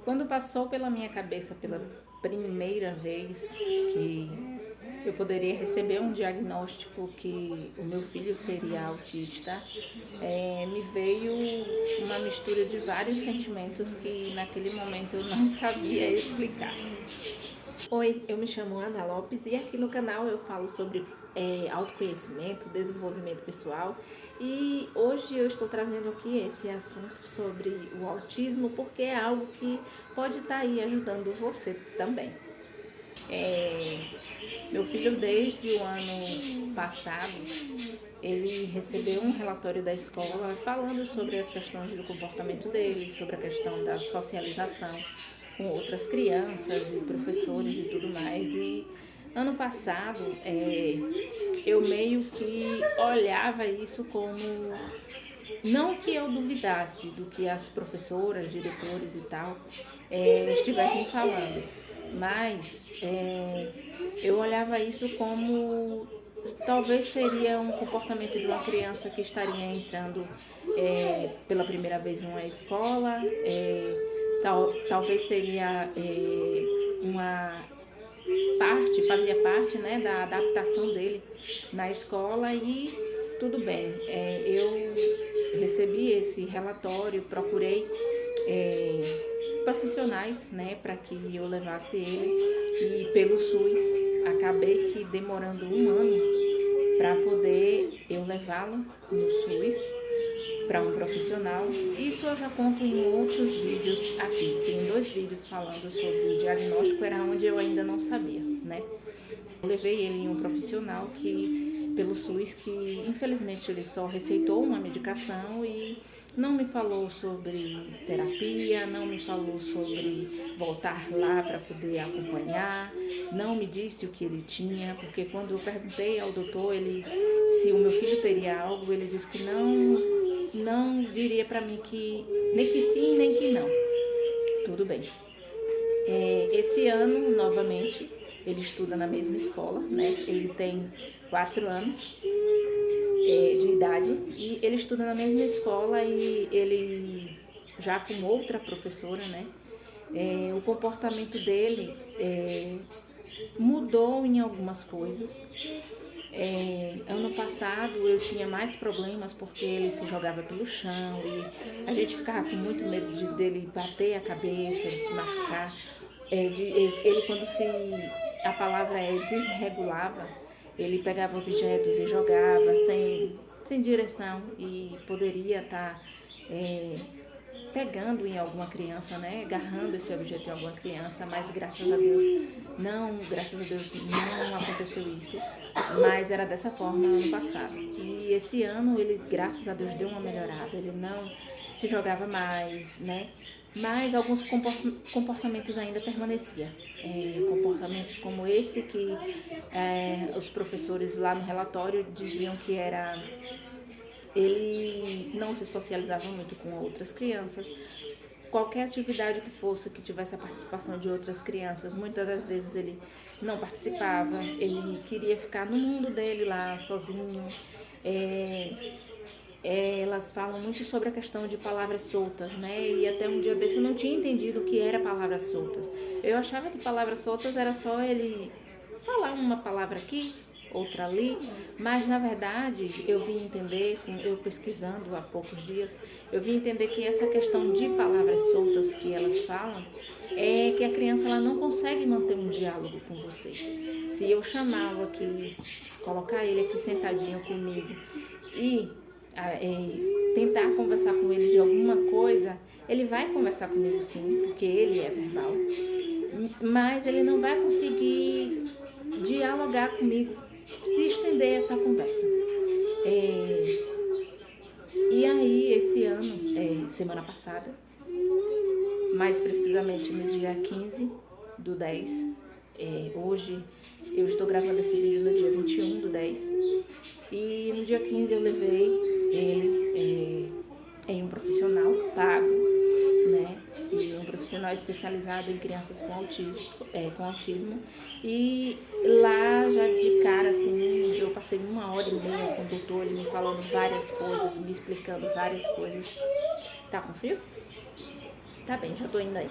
Quando passou pela minha cabeça pela primeira vez que eu poderia receber um diagnóstico que o meu filho seria autista, me veio uma mistura de vários sentimentos que naquele momento eu não sabia explicar. Oi, eu me chamo Ana Lopes e aqui no canal eu falo sobre autoconhecimento, desenvolvimento pessoal, e hoje eu estou trazendo aqui esse assunto sobre o autismo porque é algo que pode estar aí ajudando você também. Meu filho, desde o ano passado, ele recebeu um relatório da escola falando sobre as questões do comportamento dele, sobre a questão da socialização com outras crianças e professores e tudo mais. E ano passado, eu meio que olhava isso como, não que eu duvidasse do que as professoras, diretores e tal estivessem falando, mas eu olhava isso como talvez seria um comportamento de uma criança que estaria entrando pela primeira vez em uma escola, talvez seria uma parte, fazia parte, né, da adaptação dele na escola. E tudo bem, eu recebi esse relatório, procurei profissionais, né, para que eu levasse ele, e pelo SUS acabei que demorando um ano para poder eu levá-lo no SUS para um profissional. Isso eu já conto em outros vídeos aqui. Tem 2 vídeos falando sobre o diagnóstico, era onde eu ainda não sabia, né? Eu levei ele em um profissional que, pelo SUS, que infelizmente ele só receitou uma medicação e não me falou sobre terapia, não me falou sobre voltar lá para poder acompanhar, não me disse o que ele tinha, porque quando eu perguntei ao doutor se o meu filho teria algo, ele disse que não diria para mim que nem que sim, nem que não. Tudo bem. Esse ano, novamente, ele estuda na mesma escola, né? Ele tem 4 anos de idade e ele estuda na mesma escola, e ele já com outra professora, né? O comportamento dele mudou em algumas coisas. Ano passado eu tinha mais problemas porque ele se jogava pelo chão e a gente ficava com muito medo dele bater a cabeça, de se machucar. Ele quando a palavra desregulava, ele pegava objetos e jogava sem direção, e poderia estar pegando em alguma criança, né, agarrando esse objeto em alguma criança, mas graças a Deus não aconteceu isso, mas era dessa forma ano passado. E esse ano ele, graças a Deus, deu uma melhorada, ele não se jogava mais, né, mas alguns comportamentos ainda permaneciam. Comportamentos como esse que os professores lá no relatório diziam que era... Ele não se socializava muito com outras crianças. Qualquer atividade que fosse que tivesse a participação de outras crianças, muitas das vezes ele não participava, ele queria ficar no mundo dele lá, sozinho. Elas falam muito sobre a questão de palavras soltas, né? E até um dia desse eu não tinha entendido o que era palavras soltas. Eu achava que palavras soltas era só ele falar uma palavra aqui, outra ali, mas na verdade eu vim entender, eu pesquisando há poucos dias, eu vim entender que essa questão de palavras soltas que elas falam é que a criança ela não consegue manter um diálogo com você. Se eu chamá-lo aqui, colocar ele aqui sentadinho comigo e tentar conversar com ele de alguma coisa, ele vai conversar comigo sim, porque ele é verbal, mas ele não vai conseguir dialogar comigo, se estender essa conversa. E aí esse ano, semana passada, mais precisamente no dia 15/10, hoje eu estou gravando esse vídeo no dia 21/10, e no dia 15 eu levei ele em um profissional pago, né? E um profissional especializado em crianças com autismo. E lá já de cara, assim, eu passei 1h30 com o doutor, ele me falando várias coisas, me explicando várias coisas. Tá com frio? Tá bem, já tô indo aí.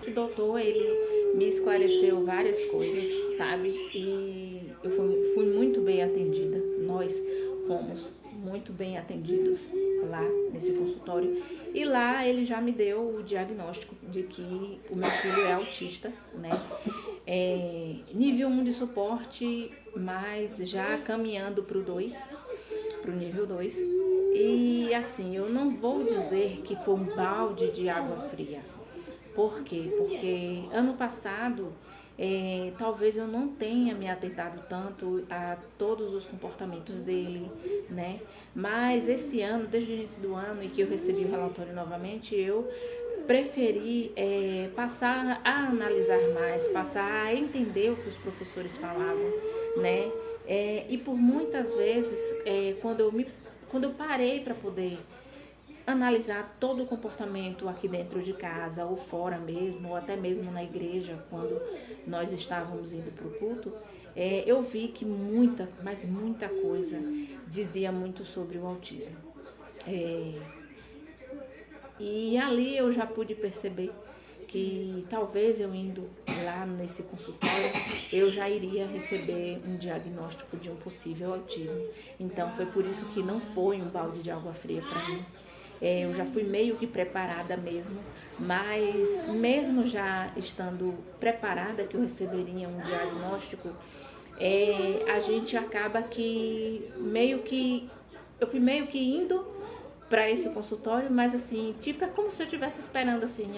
Esse doutor, ele me esclareceu várias coisas, sabe? E eu fui muito bem atendida. Nós fomos muito bem atendidos lá nesse consultório. E lá ele já me deu o diagnóstico de que o meu filho é autista, né? Nível 1 de suporte, mas já caminhando para o nível 2. E assim, eu não vou dizer que foi um balde de água fria. Por quê? Porque ano passado, talvez eu não tenha me atentado tanto a todos os comportamentos dele, né? Mas esse ano, desde o início do ano, e que eu recebi o relatório novamente, eu preferi passar a analisar mais, passar a entender o que os professores falavam, né? E por muitas vezes, quando eu parei para poder analisar todo o comportamento aqui dentro de casa ou fora mesmo, ou até mesmo na igreja, quando nós estávamos indo para o culto, eu vi que muita, mas muita coisa dizia muito sobre o autismo. E ali eu já pude perceber que talvez eu indo lá nesse consultório, eu já iria receber um diagnóstico de um possível autismo. Então foi por isso que não foi um balde de água fria para mim. Eu já fui meio que preparada mesmo, mas mesmo já estando preparada que eu receberia um diagnóstico, a gente acaba que eu fui meio que indo para esse consultório, mas assim, tipo, é como se eu estivesse esperando assim,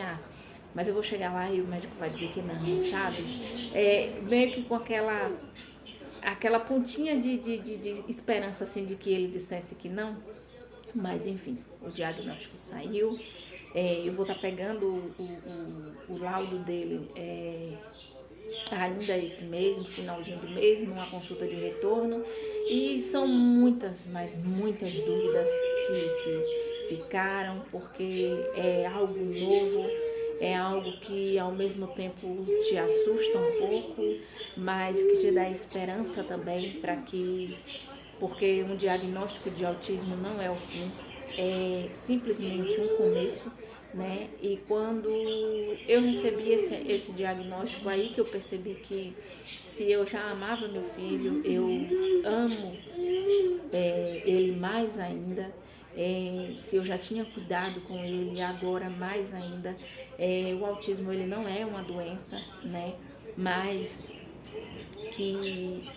mas eu vou chegar lá e o médico vai dizer que não, sabe? Meio que com aquela pontinha de esperança assim de que ele dissesse que não. Mas enfim, o diagnóstico saiu. Eu vou estar pegando o laudo dele ainda esse mês, no finalzinho do mês, numa consulta de retorno. E são muitas, mas muitas dúvidas que ficaram, porque é algo novo, é algo que ao mesmo tempo te assusta um pouco, mas que te dá esperança também porque um diagnóstico de autismo não é o fim, é simplesmente um começo, né? E quando eu recebi esse diagnóstico, aí que eu percebi que se eu já amava meu filho, eu amo ele mais ainda. Se eu já tinha cuidado com ele, agora mais ainda. O autismo, ele não é uma doença, né? Mas que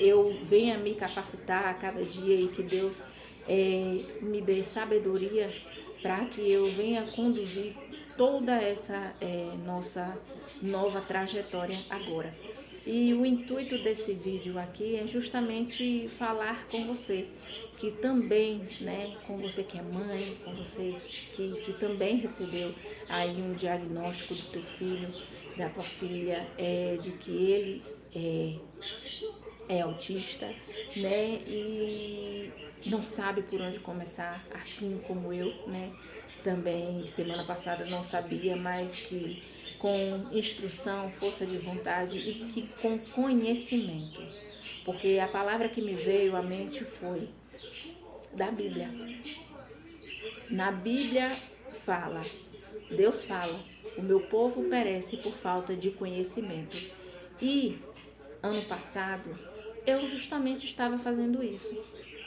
eu venha me capacitar a cada dia e que Deus me dê sabedoria para que eu venha conduzir toda essa nossa nova trajetória agora. E o intuito desse vídeo aqui é justamente falar com você, que também, né, com você que é mãe, com você que também recebeu aí um diagnóstico do teu filho, da tua filha, de que ele é autista, né, e não sabe por onde começar, assim como eu, né, também semana passada não sabia, mas que com instrução, força de vontade e que com conhecimento, porque a palavra que me veio à mente foi da Bíblia. Na Bíblia Deus fala, o meu povo perece por falta de conhecimento. E ano passado eu justamente estava fazendo isso,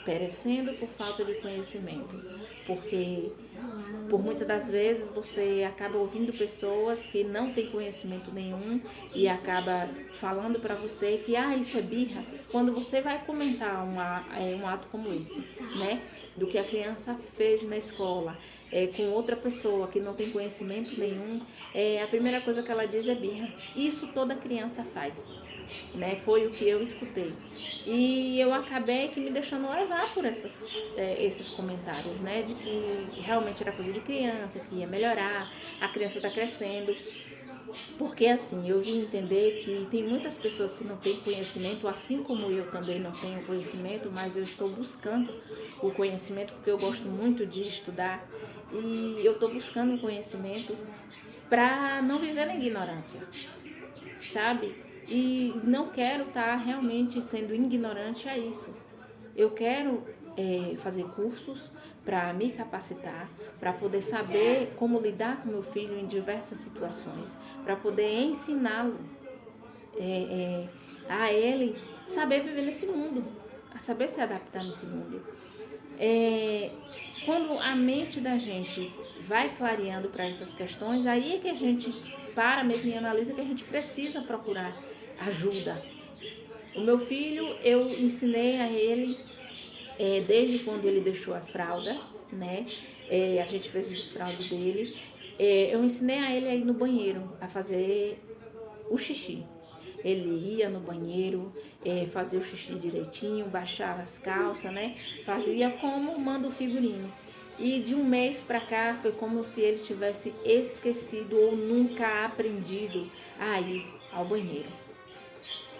perecendo por falta de conhecimento, porque por muitas das vezes você acaba ouvindo pessoas que não têm conhecimento nenhum e acaba falando para você que isso é birra, quando você vai comentar um ato como esse, né, do que a criança fez na escola, com outra pessoa que não tem conhecimento nenhum, a primeira coisa que ela diz é birra. Isso toda criança faz, né? Foi o que eu escutei. E eu acabei que me deixando levar por esses comentários, né? De que realmente era coisa de criança, que ia melhorar, a criança está crescendo. Porque assim, eu vim entender que tem muitas pessoas que não têm conhecimento, assim como eu também não tenho conhecimento, mas eu estou buscando o conhecimento porque eu gosto muito de estudar e eu estou buscando o conhecimento para não viver na ignorância, sabe? E não quero estar realmente sendo ignorante a isso. Eu quero fazer cursos para me capacitar, para poder saber como lidar com meu filho em diversas situações, para poder ensiná-lo a ele saber viver nesse mundo, a saber se adaptar nesse mundo. Quando a mente da gente vai clareando para essas questões, aí é que a gente para mesmo e analisa que a gente precisa procurar ajuda. O meu filho, eu ensinei a ele, desde quando ele deixou a fralda, né? A gente fez o desfraldo dele. Eu ensinei a ele a ir no banheiro, a fazer o xixi. Ele ia no banheiro, fazia o xixi direitinho, baixava as calças, né? Fazia como manda o figurino. E de um mês para cá foi como se ele tivesse esquecido ou nunca aprendido a ir ao banheiro.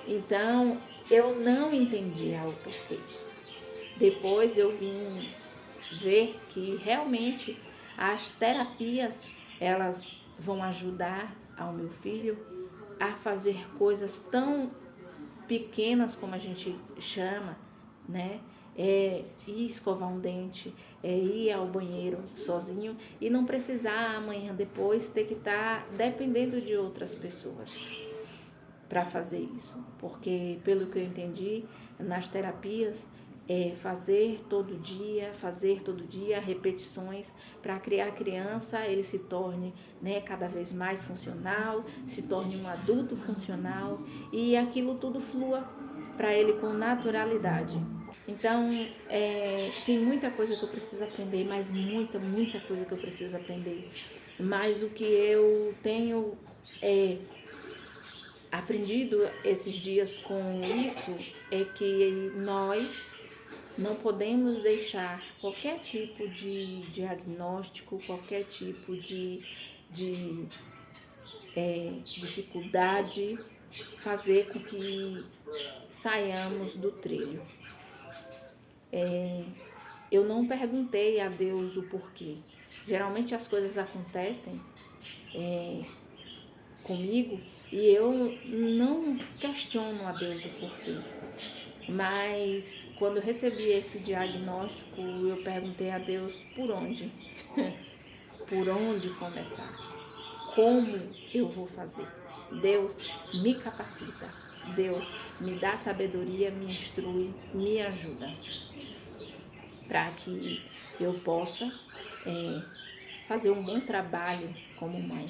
Então, eu não entendia o porquê. Depois eu vim ver que realmente as terapias, elas vão ajudar ao meu filho a fazer coisas tão pequenas como a gente chama, né? Ir escovar um dente, ir ao banheiro sozinho e não precisar amanhã depois ter que estar dependendo de outras pessoas para fazer isso. Porque, pelo que eu entendi, nas terapias, fazer todo dia repetições para criar a criança, ele se torne, né, cada vez mais funcional, se torne um adulto funcional e aquilo tudo flua para ele com naturalidade. Então, tem muita coisa que eu preciso aprender, mas muita coisa que eu preciso aprender. Mas o que eu tenho aprendido esses dias com isso é que nós não podemos deixar qualquer tipo de diagnóstico, qualquer tipo de dificuldade fazer com que saiamos do trilho. Eu não perguntei a Deus o porquê. Geralmente as coisas acontecem comigo e eu não questiono a Deus o porquê. Mas quando eu recebi esse diagnóstico, eu perguntei a Deus por onde? Por onde começar? Como eu vou fazer? Deus me capacita. Deus me dá sabedoria, me instrui, me ajuda. Para que eu possa fazer um bom trabalho como mãe.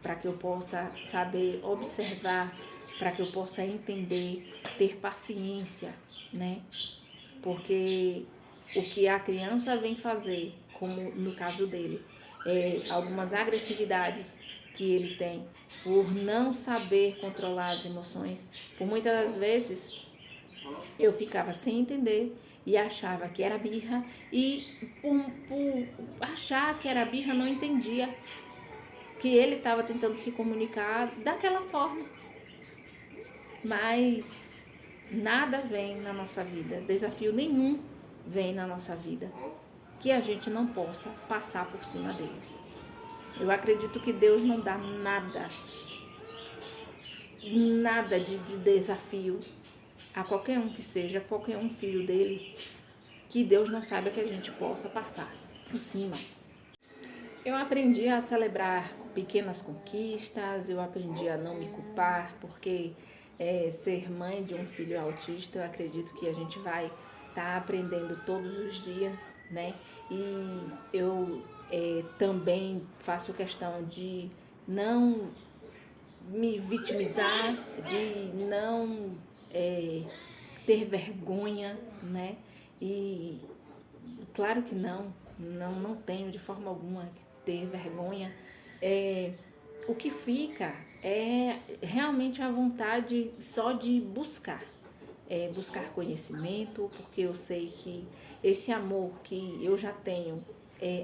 Para que eu possa saber observar, para que eu possa entender, ter paciência, né? Porque o que a criança vem fazer, como no caso dele, algumas agressividades que ele tem, por não saber controlar as emoções, por muitas das vezes eu ficava sem entender e achava que era birra e por achar que era birra não entendia que ele estava tentando se comunicar daquela forma. Mas nada vem na nossa vida, desafio nenhum vem na nossa vida que a gente não possa passar por cima deles. Eu acredito que Deus não dá nada de desafio a qualquer um que seja, qualquer um filho dele, que Deus não saiba que a gente possa passar por cima. Eu aprendi a celebrar pequenas conquistas, eu aprendi a não me culpar, porque ser mãe de um filho autista, eu acredito que a gente vai estar aprendendo todos os dias, né? E eu também faço questão de não me vitimizar, de não ter vergonha, né? E claro que não tenho de forma alguma que ter vergonha. O que fica é realmente a vontade só de buscar. Buscar conhecimento, porque eu sei que esse amor que eu já tenho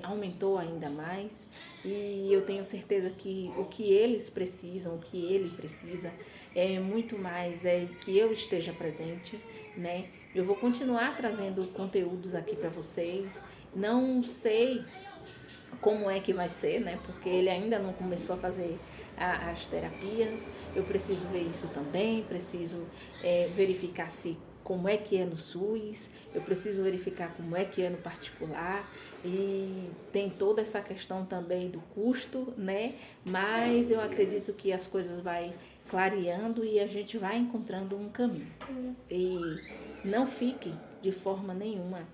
aumentou ainda mais e eu tenho certeza que o que eles precisam, o que ele precisa é muito mais que eu esteja presente, né? Eu vou continuar trazendo conteúdos aqui para vocês, não sei como é que vai ser, né? Porque ele ainda não começou a fazer as terapias. Eu preciso ver isso também, preciso verificar se como é que é no SUS, eu preciso verificar como é que é no particular. e tem toda essa questão também do custo, né? Mas eu acredito que as coisas vai clareando e a gente vai encontrando um caminho. E não fique de forma nenhuma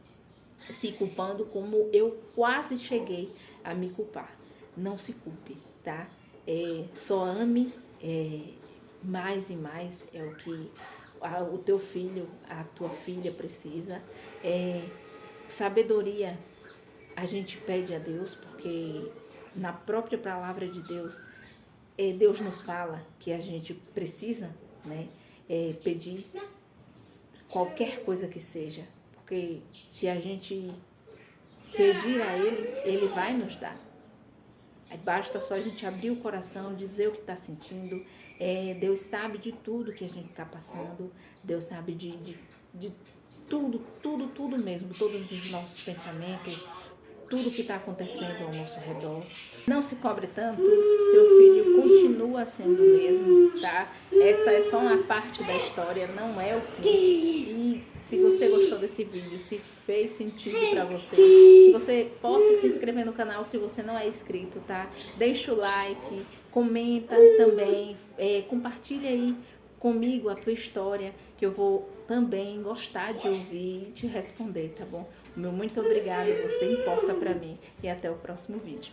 se culpando como eu quase cheguei a me culpar. Não se culpe, tá? Só ame mais e mais, é o que o teu filho, a tua filha precisa. Sabedoria a gente pede a Deus, porque na própria palavra de Deus, Deus nos fala que a gente precisa, né, pedir qualquer coisa que seja, porque se a gente pedir a Ele, Ele vai nos dar. Basta só a gente abrir o coração, dizer o que está sentindo. Deus sabe de tudo que a gente está passando. Deus sabe de tudo mesmo, todos os nossos pensamentos, tudo que está acontecendo ao nosso redor. Não se cobre tanto, seu filho continua sendo o mesmo, tá? Essa é só uma parte da história, não é o fim. E se você gostou desse vídeo, se fez sentido pra você, que você possa se inscrever no canal se você não é inscrito, tá? Deixa o like, comenta também, compartilha aí comigo a tua história, que eu vou também gostar de ouvir e te responder, tá bom? Meu muito obrigada, você importa pra mim, e até o próximo vídeo.